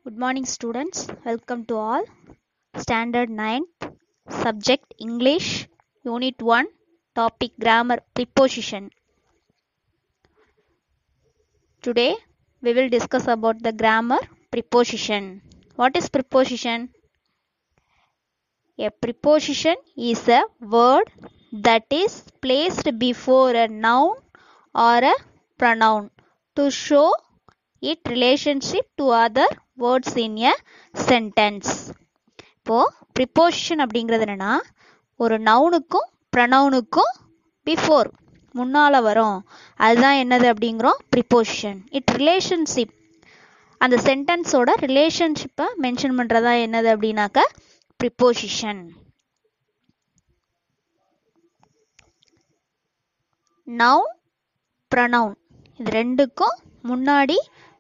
Good morning students, welcome to all. Standard 9th, subject English, Unit 1, topic grammar preposition. Today we will discuss about the grammar preposition. What is preposition? A preposition is a word that is placed before a noun or a pronoun to show its relationship to other words in a sentence. இப்போ preposition அப்படிங்கிறது என்னன்னா ஒரு நவுனுக்கும் ப்ரனவுனுக்கும் before முன்னால் வரும், அதுதான் என்னது அப்படிங்கிறோம் preposition. It relationship, அந்த சென்டென்ஸோட ரிலேஷன்ஷிப்பை மென்ஷன் பண்ணுறதா என்னது அப்படின்னாக்க ப்ரிப்போசிஷன். நவுன் ப்ரனவுன் இது ரெண்டுக்கும் முன்னாடி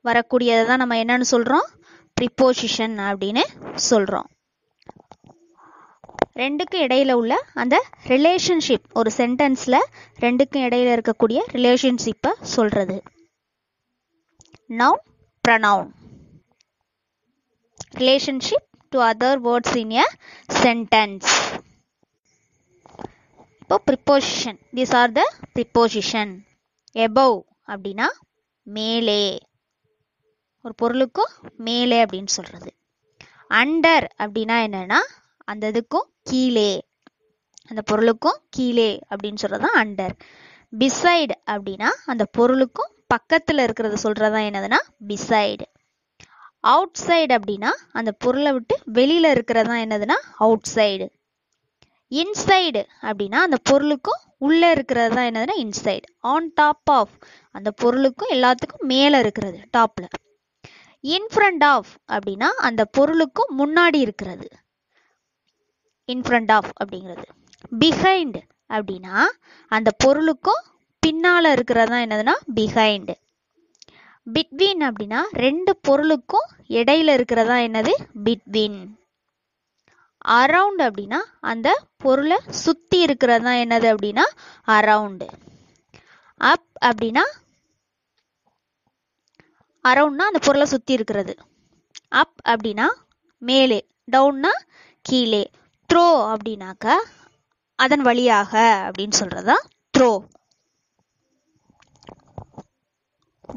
வரக்கூடியதை தான் நம்ம என்னன்னு சொல்கிறோம் ப்ரிப்போசிஷன் அப்படின்னு சொல்கிறோம். ரெண்டுக்கும் இடையில உள்ள அந்த ரிலேஷன்ஷிப், ஒரு சென்டென்ஸில் ரெண்டுக்கும் இடையில இருக்கக்கூடிய ரிலேஷன்ஷிப்பை சொல்கிறது. Noun pronoun, relationship to other words in a sentence. இப்போ preposition, these are the preposition. Above அப்படின்னா மேலே, ஒரு பொருளுக்கும் மேலே அப்படின்னு சொல்கிறது. அண்டர் அப்படின்னா என்னன்னா அந்த இதுக்கும் கீழே, அந்த பொருளுக்கும் கீழே அப்படின்னு சொல்றது அண்டர். பிசைடு அப்படின்னா அந்த பொருளுக்கும் பக்கத்தில் இருக்கிறத சொல்றதா என்னதுன்னா பிசைடு. அவுட் சைடு அப்படின்னா அந்த பொருளை விட்டு வெளியில இருக்கிறதா என்னதுன்னா அவுட் சைடு. இன்சைடு அப்படின்னா அந்த பொருளுக்கும் உள்ள இருக்கிறது தான் என்னதுன்னா இன்சைடு. ஆன் டாப் ஆஃப், அந்த பொருளுக்கும் எல்லாத்துக்கும் மேல இருக்கிறது டாப்ல. இன் ஃப்ரண்ட் ஆஃப் அப்படின்னா அந்த பொருளுக்கும் முன்னாடி இருக்கிறது, இன் ஃப்ரண்ட் ஆஃப் அப்படிங்கிறது. பிஹைண்ட் அப்படின்னா அந்த பொருளுக்கும் பின்னால இருக்கிறதா என்னதுன்னா பிஹைண்ட். பிட்வீன் அப்படின்னா ரெண்டு பொருளுக்கும் இடையில இருக்கிறதா என்னது பிட்வீன். அரவுண்ட் அப்படின்னா அந்த பொருளை சுத்தி இருக்கிறதா என்னது அப்படின்னா அரவுண்ட். அப் அப்படின்னா அரவுண்ட்னா அந்த பொருளை சுத்தி இருக்கிறது, அப் அப்படின்னா மேலே, டவுன்னா கீழே. த்ரோ அப்படின்னாக்க அதன் வழியாக அப்படின்னு சொல்றதா throw.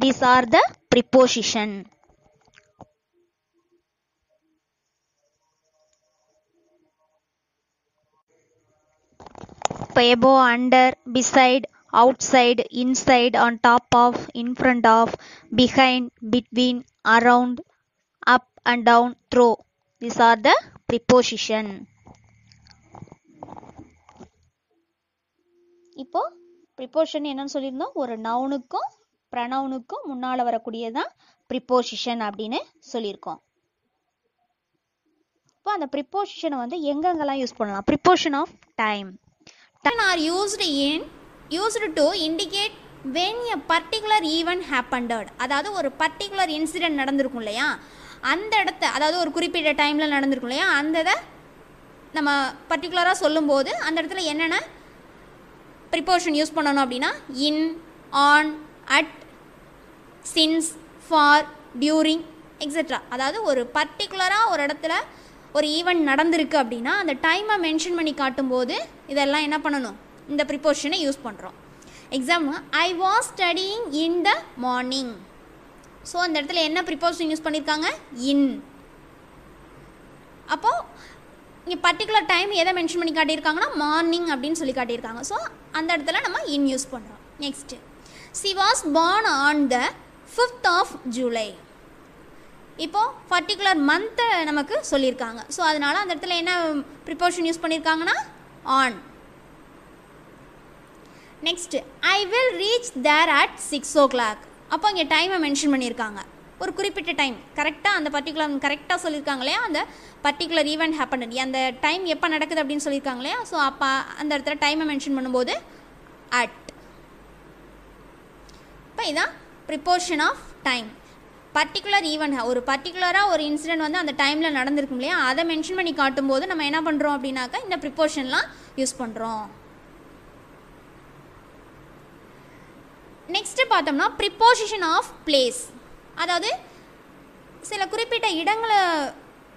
These are the preposition. Above, under, beside, outside, inside, on top of, in front of, behind, between, around, up and down, through. These are the preposition. இப்போ ப்ரிப்போசிஷன் என்னன்னு சொல்லியிருந்தோம், ஒரு நவுனுக்கும் ப்ரனவுனுக்கும் முன்னால் வரக்கூடியதான் ப்ரிப்போசிஷன் அப்படின்னு சொல்லியிருக்கோம். இப்போ அந்த ப்ரிப்போசிஷனை வந்து எங்கெங்கெல்லாம் யூஸ் பண்ணலாம்? Preposition of time. Time are used to indicate when a particular event happened. அதாவது ஒரு பர்டிகுலர் இன்சிடென்ட் நடந்திருக்கும் இல்லையா, அந்த இடத்த, அதாவது ஒரு குறிப்பிட்ட டைமில் நடந்திருக்கும் இல்லையா, அந்த இதை நம்ம பர்டிகுலராக சொல்லும்போது அந்த இடத்துல என்னென்ன ப்ரிப்போசிஷன் யூஸ் பண்ணணும் அப்படின்னா in, on, at, since, for, during, etcetera. அதாவது ஒரு பர்டிகுலராக ஒரு இடத்துல ஒரு ஈவெண்ட் நடந்திருக்கு அப்படின்னா அந்த டைமை மென்ஷன் பண்ணி காட்டும்போது இதெல்லாம் என்ன பண்ணணும், இந்த ப்ரிப்போசிஷனை யூஸ் பண்ணுறோம். Example, I was studying in the morning. So அந்த இடத்துல என்ன ப்ரிப்போசிஷன் யூஸ் பண்ணியிருக்காங்க, இன். அப்போது இங்கே பர்டிகுலர் டைம் எதை மென்ஷன் பண்ணி காட்டியிருக்காங்கன்னா மார்னிங் அப்படின்னு சொல்லி காட்டியிருக்காங்க. ஸோ அந்த இடத்துல நம்ம இன் யூஸ் பண்ணுறோம். Next, she was born on the 5th of July. இப்போது பர்டிகுலர் மந்த்தை நமக்கு சொல்லியிருக்காங்க. ஸோ அதனால் அந்த இடத்துல என்ன ப்ரிப்போசிஷன் யூஸ் பண்ணியிருக்காங்கன்னா on. Next, I will reach there at 6 o'clock. அப்போ இங்கே டைமை மென்ஷன் பண்ணியிருக்காங்க, ஒரு குறிப்பிட்ட டைம் கரெக்டாக அந்த பர்டிகுலர் கரெக்டாக சொல்லியிருக்காங்க இல்லையா, அந்த பர்டிகுலர் ஈவெண்ட் ஹேப்பன், அந்த டைம் எப்போ நடக்குது அப்படின்னு சொல்லியிருக்காங்க இல்லையா. ஸோ அப்போ அந்த இடத்துல டைமை மென்ஷன் பண்ணும்போது அட். இப்போ இதான் preposition of time. Particular event, ஒரு பர்டிகுலராக ஒரு இன்சிடென்ட் வந்து அந்த டைமில் நடந்திருக்கும் இல்லையா, அதை மென்ஷன் பண்ணி காட்டும்போது நம்ம என்ன பண்ணுறோம் அப்படின்னாக்கா இந்த ப்ரிப்போசிஷன்லாம் யூஸ் பண்ணுறோம். நெக்ஸ்ட்டு பார்த்தோம்னா ப்ரிப்போசிஷன் ஆஃப் பிளேஸ். அதாவது சில குறிப்பிட்ட இடங்களை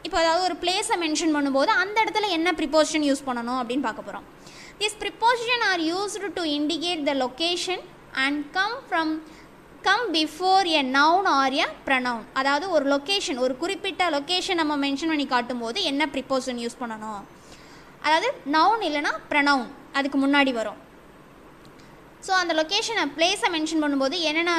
இப்போ அதாவது ஒரு பிளேஸை மென்ஷன் பண்ணும்போது அந்த இடத்துல என்ன ப்ரிப்போசிஷன் யூஸ் பண்ணணும் அப்படின்னு பார்க்க போகிறோம். This preposition R used to indicate the location and come before a noun R a pronoun. அதாவது ஒரு லொக்கேஷன், ஒரு குறிப்பிட்ட லொக்கேஷன் நம்ம மென்ஷன் பண்ணி காட்டும்போது என்ன ப்ரிப்போசிஷன் யூஸ் பண்ணணும், அதாவது நவுன் இல்லைனா ப்ரனவுன் அதுக்கு முன்னாடி வரும். ஸோ அந்த லொக்கேஷனை பிளேஸை மென்ஷன் பண்ணும்போது என்னென்ன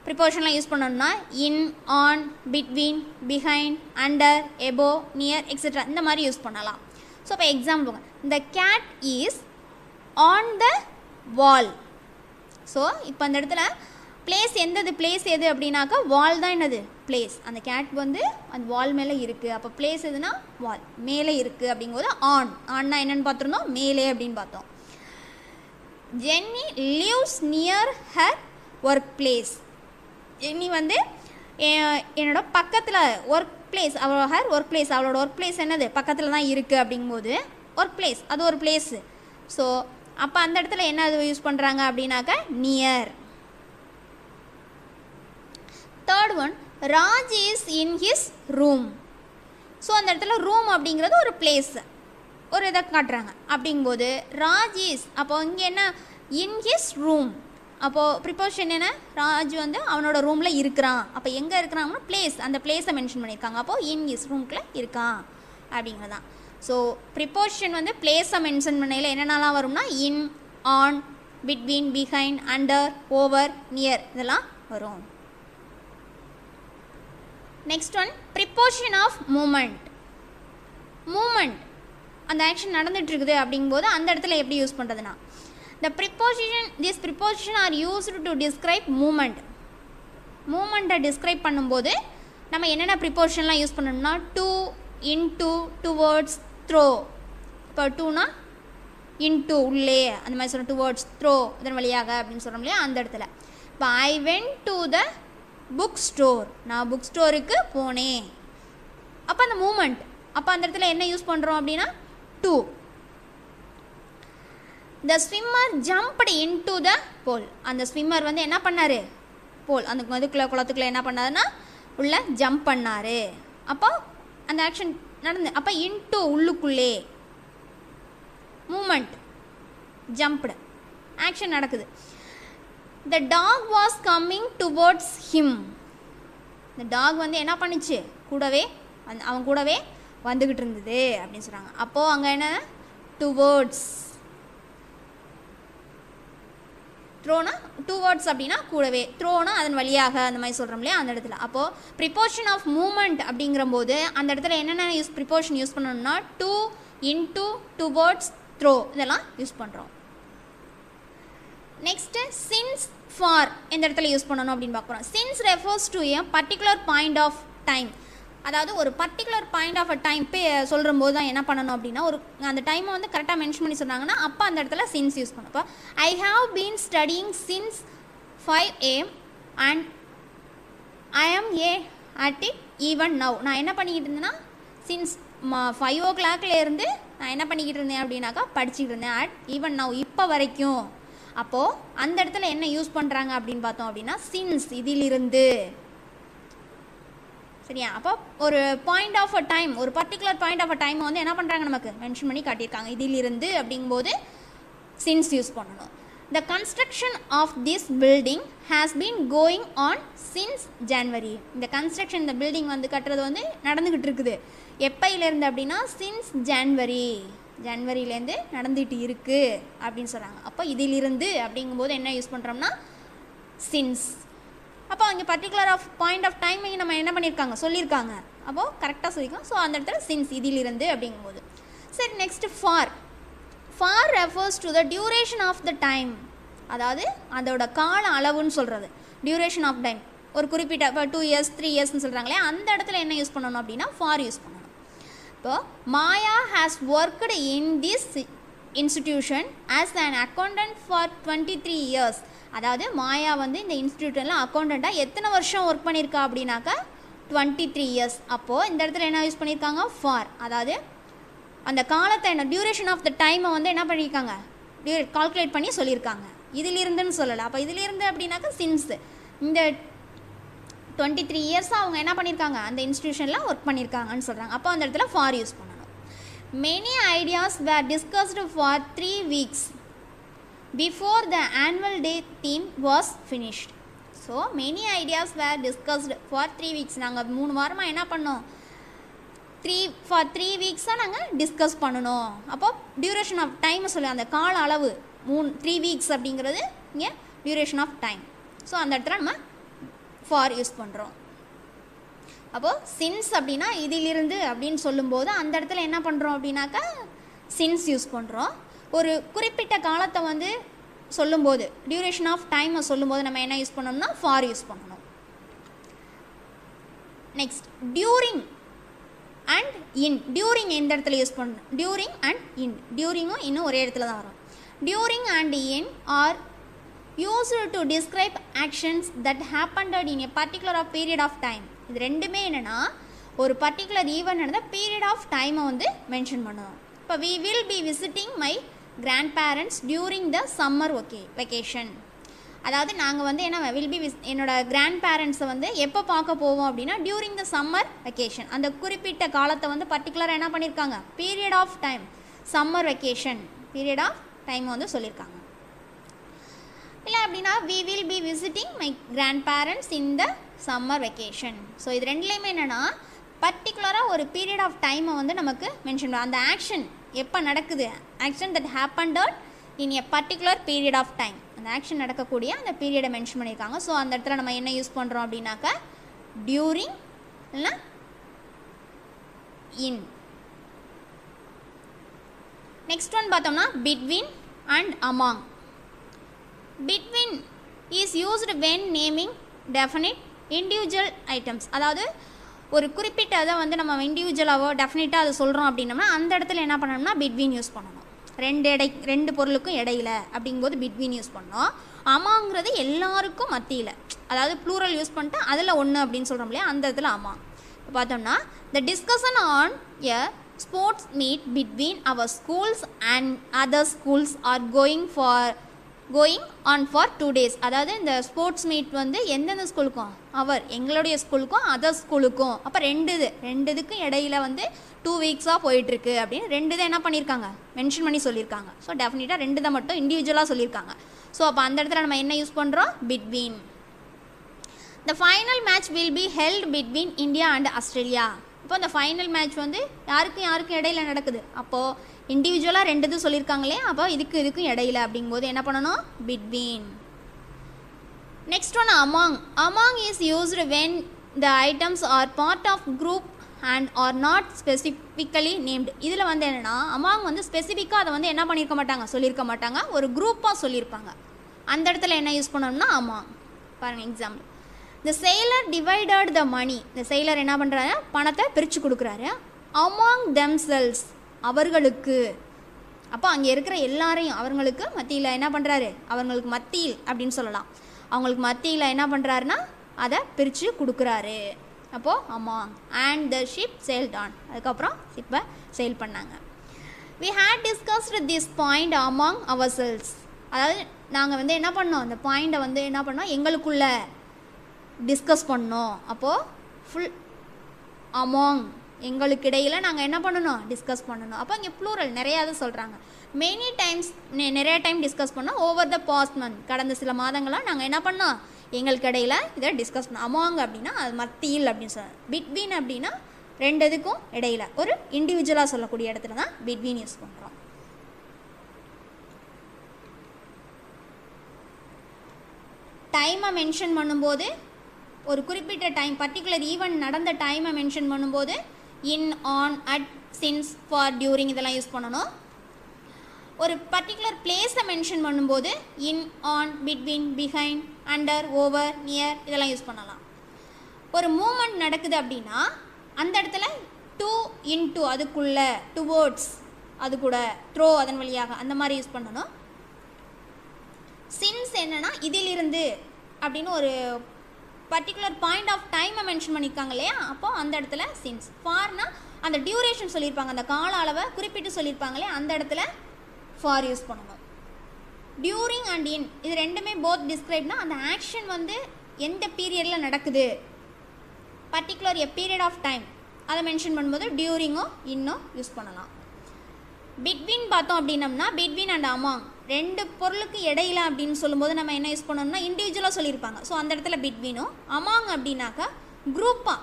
ப்ரிப்போசிஷன்லாம் யூஸ் பண்ணணும்னா in, on, between, behind, under, above, near etcetera இந்த மாதிரி யூஸ் பண்ணலாம். ஸோ இப்போ example, the cat is on the wall. So இப்போ அந்த இடத்துல பிளேஸ் பிளேஸ் எது அப்படின்னாக்கா வால் தான் என்னது பிளேஸ். அந்த கேட் வந்து அந்த வால் மேலே இருக்குது. அப்போ பிளேஸ் எதுனா வால் மேலே இருக்குது. அப்படிங்கும்போது ஆன்னா என்னென்னு பார்த்துருந்தோம், மேலே அப்படின்னு பார்த்தோம். Jenny lives near her work place. Jenny வந்து என்னோட பக்கத்தில் ஒர்க் பிளேஸ், ஒர்க் பிளேஸ், அவளோட ஒர்க் பிளேஸ் என்னது பக்கத்தில் தான் இருக்குது. அப்படிங்கும்போது ஒர்க் பிளேஸ் அது ஒரு பிளேஸு. ஸோ அப்போ அந்த இடத்துல என்ன அது யூஸ் பண்ணுறாங்க அப்படின்னாக்கா near. Third one, Raj is in his room. So அந்த இடத்துல ரூம் அப்படிங்கிறது ஒரு பிளேஸ், ஒரு இதை காட்டுறாங்க. அப்படிங்கும்போது ராஜ் இஸ், அப்போ இங்கே என்ன இன் ஹிஸ் ரூம். அப்போது ப்ரிப்போசிஷன் என்ன, ராஜ் வந்து அவனோட ரூமில் இருக்கிறான். அப்போ எங்கே இருக்கிறாங்கன்னா பிளேஸ், அந்த பிளேஸை மென்ஷன் பண்ணியிருக்காங்க. அப்போது இன் ஹிஸ் ரூம்குள்ளே இருக்கான் அப்படிங்கிறதான். ஸோ ப்ரிப்போசிஷன் வந்து பிளேஸை மென்ஷன் பண்ணையில் என்னென்னலாம் வரும்னா in, on, between, behind, under, over, near இதெல்லாம் வரும். Next one, preposition of movement. Movement அந்த ஆக்ஷன் நடந்துட்டு இருக்குது அப்படிங்கும்போது அந்த இடத்துல எப்படி யூஸ் பண்ணுறதுனா this preposition are used to describe movement. மூமெண்ட்டை டிஸ்கிரைப் பண்ணும்போது நம்ம என்னென்ன ப்ரிப்போசிஷன்லாம் யூஸ் பண்ணணும்னா டு, இன்டு, டுவர்ட்ஸ், த்ரோ. இப்போ டூனா இன்டு உள்ளே அந்த மாதிரி சொல்கிறோம், டுவர்ட்ஸ், த்ரோ இதன் வழியாக அப்படின்னு சொல்கிறோம் இல்லையா அந்த இடத்துல. இப்போ I went to the book store, நான் புக் ஸ்டோருக்கு போனேன். அப்போ அந்த மூமெண்ட், அப்போ அந்த இடத்துல என்ன யூஸ் பண்ணுறோம் அப்படின்னா to. The swimmer jumped into the pool. அந்த ஸ்விம்மர் வந்து என்ன பண்ணார், போல் அந்த குளத்துக்குள்ளே என்ன பண்ணாருன்னா உள்ள ஜம்ப் பண்ணார். அப்போ அந்த ஆக்ஷன் நடந்து, அப்போ இன்டு உள்ளுக்குள்ளே, மூமெண்ட் ஜம்ப்டு ஆக்ஷன் நடக்குது. The dog was coming towards him. இந்த டாக் வந்து என்ன பண்ணுச்சு, கூடவே அவன் கூடவே வந்துக்கிட்டு இருந்தது அப்படின்னு சொல்கிறாங்க. அப்போது அங்கே என்ன டுவர்ட்ஸ், த்ரோனா டுவர்ட்ஸ் அப்படின்னா கூடவே, த்ரோனா அதன் வழியாக அந்த மாதிரி சொல்கிறோம் இல்லையா அந்த இடத்துல. அப்போது ப்ரிப்போசிஷன் ஆஃப் மூமெண்ட் அப்படிங்கிறபோது அந்த இடத்துல என்னென்ன ப்ரிப்போசிஷன் யூஸ் பண்ணணும்னா டு, இன்டு, டுவர்ட்ஸ், த்ரோ இதெல்லாம் யூஸ் பண்ணுறோம். நெக்ஸ்ட்டு சின்ஸ், ஃபார் இந்த இடத்துல யூஸ் பண்ணணும் அப்படின்னு பார்க்குறோம். Since refers to a particular point of time. அதாவது ஒரு particular point of a time சொல்கிற போது தான் என்ன பண்ணணும் அப்படின்னா ஒரு அந்த டைமை வந்து கரெக்டாக மென்ஷன் பண்ணி சொன்னாங்கன்னா அப்போ அந்த இடத்துல சின்ஸ் யூஸ் பண்ணணும். இப்போ I have been studying since 5 AM and I ஆம் அட் இட் ஈவன் நவ். நான் என்ன பண்ணிக்கிட்டு இருந்தேன்னா சின்ஸ் 5 o'clock இருந்து நான் என்ன பண்ணிக்கிட்டு இருந்தேன் அப்படின்னாக்கா படிச்சுக்கிட்டு இருந்தேன். அட் ஈவன் நவ் இப்போ வரைக்கும். அப்போது அந்த இடத்துல என்ன யூஸ் பண்ணுறாங்க அப்படின்னு பார்த்தோம் அப்படின்னா சின்ஸ் இதிலிருந்து. சரியா, அப்போ ஒரு பாயிண்ட் ஆஃப் அ டைம், ஒரு பர்டிகுலர் பாயிண்ட் ஆஃப் அ டைமை வந்து என்ன பண்ணுறாங்க நமக்கு மென்ஷன் பண்ணி காட்டியிருக்காங்க. இதிலிருந்து அப்படிங்கும்போது சின்ஸ் யூஸ் பண்ணணும். The construction of this building has been going on since January. இந்த கன்ஸ்ட்ரக்ஷன், இந்த பில்டிங் வந்து கட்டுறது வந்து நடந்துக்கிட்டு இருக்குது. எப்போயிலேருந்து அப்படின்னா சின்ஸ் ஜான்வரியிலேருந்து நடந்துகிட்டு இருக்குது அப்படின்னு சொல்கிறாங்க. அப்போ இதிலிருந்து அப்படிங்கும்போது என்ன யூஸ் பண்ணுறோம்னா சின்ஸ். அப்போ அங்கே particular of point of time நம்ம என்ன பண்ணியிருக்காங்க சொல்லியிருக்காங்க. அப்போது கரெக்டாக சொல்லியிருக்கோம். ஸோ அந்த இடத்துல சின்ஸ் இதிலிருந்து அப்படிங்கும்போது. சரி, next for. For refers to the duration of the time. அதாவது அதோட கால அளவுன்னு சொல்கிறது டியூரேஷன் ஆஃப் டைம். ஒரு குறிப்பிட்ட இப்போ 2 years 3 yearsன்னு சொல்கிறாங்களே அந்த இடத்துல என்ன யூஸ் பண்ணணும் அப்படின்னா ஃபார் யூஸ் பண்ணணும். இப்போ Maya has worked in this institution as an accountant for 23 years. அதாவது மாயா வந்து இந்த இன்ஸ்டிடியூட்டில் அக்கௌண்டண்ட்டாக எத்தனை வருஷம் ஒர்க் பண்ணியிருக்கா அப்படின்னாக்கா 23 years. அப்போது இந்த இடத்துல என்ன யூஸ் பண்ணியிருக்காங்க ஃபார். அதாவது அந்த காலத்தை என்ன டியூரேஷன் ஆஃப் த டைமை வந்து என்ன பண்ணியிருக்காங்க கால்குலேட் பண்ணி சொல்லியிருக்காங்க. இதிலிருந்துன்னு சொல்லலை. அப்போ இதிலிருந்து அப்படின்னாக்கா சின்ஸ் இந்த 23 இயர்ஸாக அவங்க என்ன பண்ணியிருக்காங்க, அந்த இன்ஸ்டியூஷனில் ஒர்க் பண்ணியிருக்காங்கன்னு சொல்கிறாங்க. அப்போ அந்த இடத்துல ஃபார் யூஸ் பண்ணணும். Many ideas were discussed for 3 weeks before the annual day theme was finished. So many ideas were discussed for 3 weeks. நாங்கள் 3 வாரமாக என்ன பண்ணோம், 3 weeks நாங்கள் டிஸ்கஸ் பண்ணணும். அப்போ டியூரேஷன் ஆஃப் டைம் சொல்லி அந்த கால அளவு 3 weeks அப்படிங்கிறது இங்கே டியூரேஷன் ஆஃப் டைம். ஸோ அந்த இடத்துல நம்ம ஃபார் யூஸ் பண்ணுறோம். அப்போது சின்ஸ் அப்படின்னா இதிலிருந்து அப்படின்னு சொல்லும்போது அந்த இடத்துல என்ன பண்ணுறோம் அப்படின்னாக்கா சின்ஸ் யூஸ் பண்ணுறோம். ஒரு குறிப்பிட்ட காலத்தை வந்து சொல்லும்போது டியூரேஷன் ஆஃப் டைமை சொல்லும்போது நம்ம என்ன யூஸ் பண்ணணும்னா ஃபார் யூஸ் பண்ணணும். Next during and in. During எந்த இடத்துல யூஸ் பண்ணணும், டியூரிங் அண்ட் இன். டியூரிங்கும் இன்னும் ஒரே இடத்துல தான் வரும். During and in are used to describe actions that happened in a particular period of time. இது ரெண்டுமே என்னென்னா ஒரு பர்டிகுலர் ஈவெண்ட் நடந்த பீரியட் ஆஃப் டைமை வந்து மென்ஷன் பண்ணுவோம். இப்போ we will be visiting my grandparents during the summer vacation. அதாவது நாங்கள் வந்து என்ன வில் பி என்னோட கிராண்ட் பேரண்ட்ஸை வந்து எப்போ பார்க்க போவோம் அப்படின்னா டியூரிங் த சம்மர் வெக்கேஷன். அந்த குறிப்பிட்ட காலத்தை வந்து பர்டிகுலராக என்ன பண்ணியிருக்காங்க, period of time, summer vacation period of டைமை வந்து சொல்லியிருக்காங்க. இல்லை அப்படின்னா we will be visiting my grandparents in the summer vacation. So இது ரெண்டுலேயுமே என்னென்னா பர்டிகுலராக ஒரு பீரியட் ஆஃப் டைமை வந்து நமக்கு மென்ஷன் பண்ணுவோம். அந்த ஆக்ஷன் எப்போ நடக்குது, action that happened in a particular period of time, அந்த ஆக்ஷன் நடக்கக்கூடிய அந்த பீரியடை மென்ஷன் பண்ணியிருக்காங்க. ஸோ அந்த இடத்துல நம்ம என்ன யூஸ் பண்ணுறோம் அப்படின்னாக்கா டியூரிங் இல்லைனா இன். நெக்ஸ்ட் ஒன் பார்த்தோம்னா between and among. Between is used when naming definite individual items. அதாவது ஒரு குறிப்பிட்ட அதை வந்து நம்ம இண்டிவிஜுவலாவோ டெஃபினட்டாக அதை சொல்கிறோம் அப்படின்னோம்னா அந்த இடத்துல என்ன பண்ணணும்னா பிட்வீன் யூஸ் பண்ணணும். ரெண்டு பொருளுக்கும் இடையில அப்படிங்கும்போது பிட்வீன் யூஸ் பண்ணோம். அமாங்கிறது எல்லாருக்கும் மத்தியில், அதாவது ப்ளூரல் யூஸ் பண்ணிட்டு அதில் ஒன்று அப்படின்னு சொல்கிறோம் இல்லையா, அந்த இடத்துல அமாங். இப்போ பார்த்தோம்னா the discussion on a sports meet between our schools and other schools are going on for 2 days. அதாவது இந்த ஸ்போர்ட்ஸ் மீட் வந்து எந்தெந்த ஸ்கூலுக்கும், எங்களுடைய ஸ்கூலுக்கும் அதர் ஸ்கூலுக்கும். அப்போ ரெண்டு இதுக்கும் இடையில வந்து 2 weeks போயிட்டுருக்கு அப்படின்னு 2 இதை என்ன பண்ணியிருக்காங்க மென்ஷன் பண்ணி சொல்லியிருக்காங்க. ஸோ டெஃபினட்டாக 2 தான் மட்டும் இண்டிவிஜுவலாக சொல்லியிருக்காங்க. ஸோ அப்போ அந்த இடத்துல நம்ம என்ன யூஸ் பண்ணுறோம், between. The final match will be held between India and Australia. இப்போ இந்த ஃபைனல் மேட்ச் வந்து யாருக்கும் இடையில நடக்குது. அப்போது இண்டிவிஜுவலாக 2 இது சொல்லியிருக்காங்களே, அப்போ இதுக்கும் இடையில அப்படிங்கும்போது என்ன பண்ணணும், between. Next one among. Among is used when the items are part of group and are not specifically named. இதில் வந்து என்னென்னா அமாங் வந்து ஸ்பெசிஃபிக்காக அதை வந்து என்ன சொல்லியிருக்க மாட்டாங்க, ஒரு குரூப்பாக சொல்லியிருப்பாங்க. அந்த இடத்துல என்ன யூஸ் பண்ணணும்னா அமாங். பாருங்கள் example, the sailor divided the money. the sailor என்ன பண்ணுறாரு, பணத்தை பிரித்து கொடுக்குறாரு. among themselves, அவர்களுக்கு. அப்போ அங்கே இருக்கிற எல்லாரையும் அவங்களுக்கு மத்தியில் என்ன பண்ணுறாரு, அவங்களுக்கு மத்தியில் அப்படின்னு சொல்லலாம். அவங்களுக்கு மத்தியில் என்ன பண்ணுறாருன்னா அதை பிரித்து கொடுக்குறாரு. அப்போது among and the ship sailed on. அதுக்கப்புறம் ஷிப்பை செயில் பண்ணாங்க. we had discussed this point among ourselves. அதாவது நாங்கள் வந்து என்ன பண்ணோம், அந்த பாயிண்ட்டை வந்து என்ன பண்ணோம் எங்களுக்குள்ள டிஸ்கஸ் பண்ணோம். அப்போது ஃபுல் அமாங் எங்களுக்கு இடையில் நாங்கள் என்ன பண்ணணும், டிஸ்கஸ் பண்ணணும். அப்போ இங்கே ப்ளூரல் நிறையா தான் சொல்கிறாங்க. மெனி டைம்ஸ் நிறைய டைம் டிஸ்கஸ் பண்ணோம். ஓவர் த பாஸ்ட் மந்த், கடந்த சில மாதங்களாக நாங்கள் என்ன பண்ணோம் எங்களுக்கு இடையில் இதை டிஸ்கஸ் பண்ணோம். அமாங் அப்படின்னா அது மத்தியில் அப்படின்னு சொல்கிறோம். பிட்வீன் அப்படின்னா 2 இதுக்கும் இடையில் ஒரு இண்டிவிஜுவலாக சொல்லக்கூடிய இடத்துல தான் பிட்வீன் யூஸ் பண்ணுறோம். டைமை மென்ஷன் பண்ணும்போது ஒரு குறிப்பிட்ட டைம் பர்டிகுலர் ஈவெண்ட் நடந்த டைமை மென்ஷன் பண்ணும்போது in, on, at, since, for, during இதெல்லாம் யூஸ் பண்ணணும். ஒரு பர்டிகுலர் பிளேஸை மென்ஷன் பண்ணும்போது in, on, between, behind, under, over, near இதெல்லாம் யூஸ் பண்ணலாம். ஒரு மூமெண்ட் நடக்குது அப்படின்னா அந்த இடத்துல டு, இன்டு அதுக்குள்ளே, டுவோர்ட்ஸ் அது கூட, த்ரோ அதன் வழியாக அந்த மாதிரி யூஸ் பண்ணணும். சின்ஸ் என்னன்னா இதிலிருந்து அப்படின்னு ஒரு பர்டிகுலர் பாயிண்ட் ஆஃப் டைமை மென்ஷன் பண்ணியிருக்காங்க இல்லையா, அப்போது அந்த இடத்துல சின்ஸ். ஃபார்னா அந்த டியூரேஷன் சொல்லியிருப்பாங்க, அந்த கால அளவை குறிப்பிட்டு சொல்லியிருப்பாங்களே அந்த இடத்துல ஃபார் யூஸ் பண்ணணும். டியூரிங் அண்ட் இன் இது ரெண்டுமே போத் டிஸ்கிரைப்னா அந்த ஆக்ஷன் வந்து எந்த பீரியடில் நடக்குது particular a period of time அதை மென்ஷன் பண்ணும்போது டியூரிங்கோ இன்னோ யூஸ் பண்ணலாம். பிட்வீன் பார்த்தோம் அப்படின்னம்னா பிட்வீன் அண்ட் அமாங் ரெண்டு பொருளுக்கு இடையில அப்படின்னு சொல்லும்போது நம்ம என்ன யூஸ் பண்ணணும்னா இண்டிவிஜுவலாக சொல்லியிருப்பாங்க. ஸோ அந்த இடத்துல பிட்வீனும், அமாங் அப்படின்னாக்கா குரூப்பாக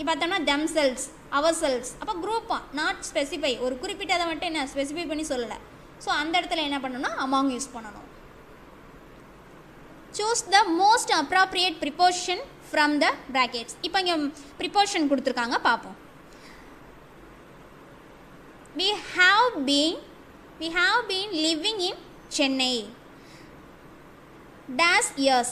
இப்போ பார்த்தோம்னா தெம் செல்ஸ் அவர் செல்ஸ் அப்போ குரூப்பாக நாட் ஸ்பெசிஃபை ஒரு குறிப்பிட்டதை மட்டும் என்ன ஸ்பெசிஃபை பண்ணி சொல்லலை. ஸோ அந்த இடத்துல என்ன பண்ணணும்னா அமாங் யூஸ் பண்ணணும். Choose the most appropriate preposition from the brackets. இப்போ இங்கே ப்ரிப்போசிஷன் கொடுத்துருக்காங்க பார்ப்போம். We have been living in Chennai dash years.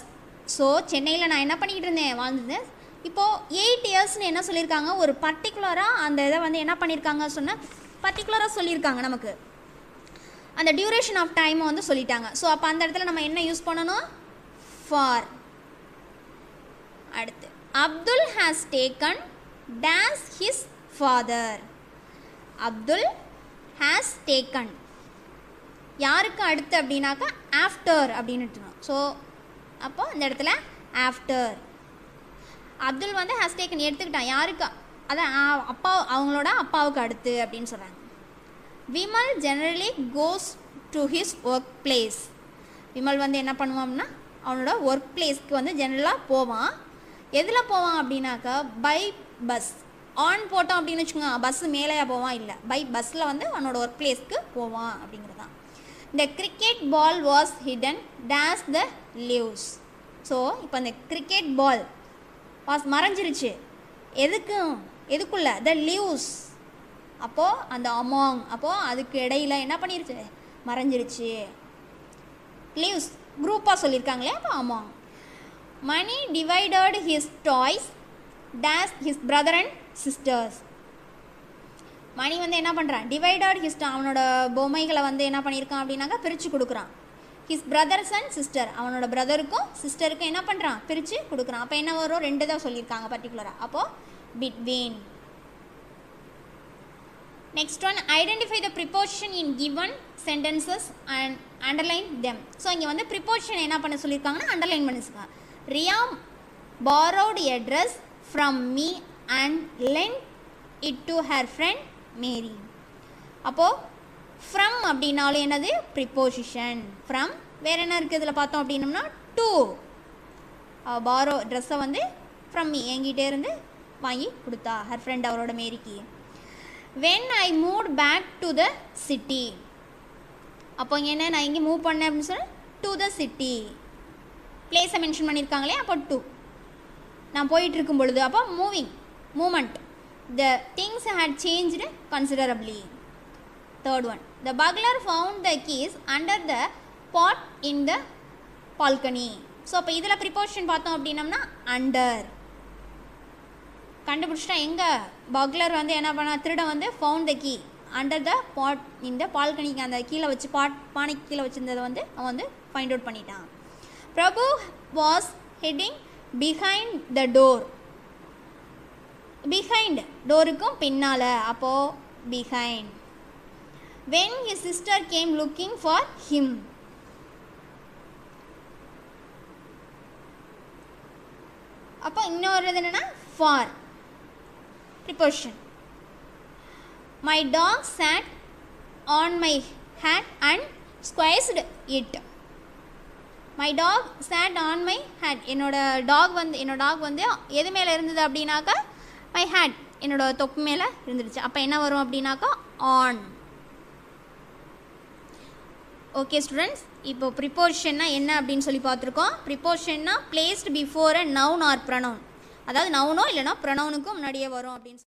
So சென்னையில் நான் என்ன பண்ணிக்கிட்டு இருந்தேன் வாழ்ந்தேன். இப்போது 8 இயர்ஸ்னு என்ன சொல்லியிருக்காங்க ஒரு பர்டிகுலராக அந்த இதை வந்து என்ன பண்ணியிருக்காங்க சொன்னால் பர்டிகுலராக சொல்லியிருக்காங்க நமக்கு அந்த டியூரேஷன் ஆஃப் டைமை வந்து சொல்லிட்டாங்க. ஸோ அப்போ அந்த இடத்துல நம்ம என்ன யூஸ் பண்ணணும் ஃபார். அடுத்து Abdul has taken days his father. Abdul has taken யாருக்கு அடுத்து அப்படின்னாக்கா ஆஃப்டர் அப்படின்னு எடுத்துக்கணும். ஸோ அப்போ இந்த இடத்துல ஆஃப்டர் அப்துல் வந்து ஹேஸ் டேக்கன் எடுத்துக்கிட்டான் யாருக்கு அதான் அப்பா அவங்களோட அப்பாவுக்கு அடுத்து அப்படின்னு சொல்கிறாங்க. Vimal generally goes to his work place. Vimal வந்து என்ன பண்ணுவான்னா அவனோட ஒர்க் பிளேஸ்க்கு வந்து ஜெனரலாக போவான். எதில் போவான் அப்படின்னாக்கா பை பஸ். ஆன் போட்டோம் அப்படின்னு வச்சுக்கோங்க பஸ்ஸு மேலேயா போவான் இல்லை பை பஸ்ஸில் வந்து அவனோட ஒர்க் பிளேஸ்க்கு போவான் அப்படிங்கிறது தான். இந்த cricket ball was hidden days the leaves. So இப்போ அந்த கிரிக்கெட் பால் வாஸ் மறைஞ்சிருச்சு எதுக்குள்ள த லீவ்ஸ். அப்போது அந்த அமாங் அப்போது அதுக்கு இடையில என்ன பண்ணிருச்சு மறைஞ்சிருச்சு. லீவ்ஸ் குரூப்பாக சொல்லியிருக்காங்களே அப்போ among. Mani divided his toys டேஸ் his brother and sisters. Mani வந்து என்ன பண்ணுறான் டிவைடட் ஹிஸ் அவனோட பொம்மைகளை வந்து என்ன பண்ணியிருக்கான் அப்படின்னாக்கா பிரித்து கொடுக்குறான். ஹிஸ் பிரதர்ஸ் அண்ட் சிஸ்டர் அவனோட பிரதருக்கும் சிஸ்டருக்கும் என்ன பண்ணுறான் பிரித்து கொடுக்குறான். அப்போ என்ன வரும் 2 தான் சொல்லியிருக்காங்க பர்டிகுலராக. அப்போது between. Next one identify the preposition in given sentences and underline them. So இங்கே வந்து ப்ரிப்போசிஷன் என்ன பண்ண சொல்லியிருக்காங்கன்னா அண்டர்லைன் பண்ணிருக்காங்க. Riya borrowed a dress from me and lent it to her friend Mary. அப்போது ஃப்ரம் அப்படின்னாலும் என்னது ப்ரிப்போசிஷன். ஃப்ரம் வேறு என்ன இருக்குது இதில் பார்த்தோம் அப்படின்னம்னா டு. பாரோ ட்ரெஸ்ஸை வந்து ஃப்ரம் மீ என்கிட்டே இருந்து வாங்கி கொடுத்தா ஹர் ஃப்ரெண்ட் அவரோட மேரிக்கு. When I move back to the city. அப்போ இங்கே என்ன நான் இங்கே மூவ் பண்ணேன் அப்படின்னு சொன்னால் டு த சிட்டி. பிளேஸை மென்ஷன் பண்ணியிருக்காங்களே அப்போ டு. நான் போயிட்டுருக்கும் பொழுது அப்போ moment. The things had changed considerably. Third one the burglar found the keys under the pot in the balcony. So அப்போ இதில் ப்ரிப்போசிஷன் பார்த்தோம் அப்படின்னம்னா அண்டர். கண்டுபிடிச்சிட்டா எங்கே பக்லர் வந்து என்ன பண்ண திருடன் வந்து found the key under the pot இந்த பால்கனிக்கு அந்த கீழே வச்சு பானைக்கு கீழே வச்சுருந்ததை வந்து அவன் வந்து ஃபைண்ட் அவுட் பண்ணிட்டான். Prabhu was hiding behind the door. Behind டோருக்கும் பின்னால் அப்போது behind. When his sister came looking for him. அப்போ இன்னொரு என்னென்னா for preposition. My dog sat on my hat and squeezed it. My dog sat on my hat. என்னோட dog வந்து எது மேலே இருந்தது அப்படின்னாக்கா மை ஹேட் என்னோட தொப்பு மேலே இருந்துருச்சு. அப்போ என்ன வரும் அப்படின்னாக்கா ஆன். ஓகே ஸ்டூடெண்ட்ஸ், இப்போ ப்ரிப்போசிஷன்னா என்ன அப்படின்னு சொல்லி பார்த்துருக்கோம். ப்ரிப்போசிஷன்னா placed before a noun or pronoun. அதாவது நவுனோ இல்லைனா ப்ரனவுனுக்கும் முன்னாடியே வரும் அப்படின்னு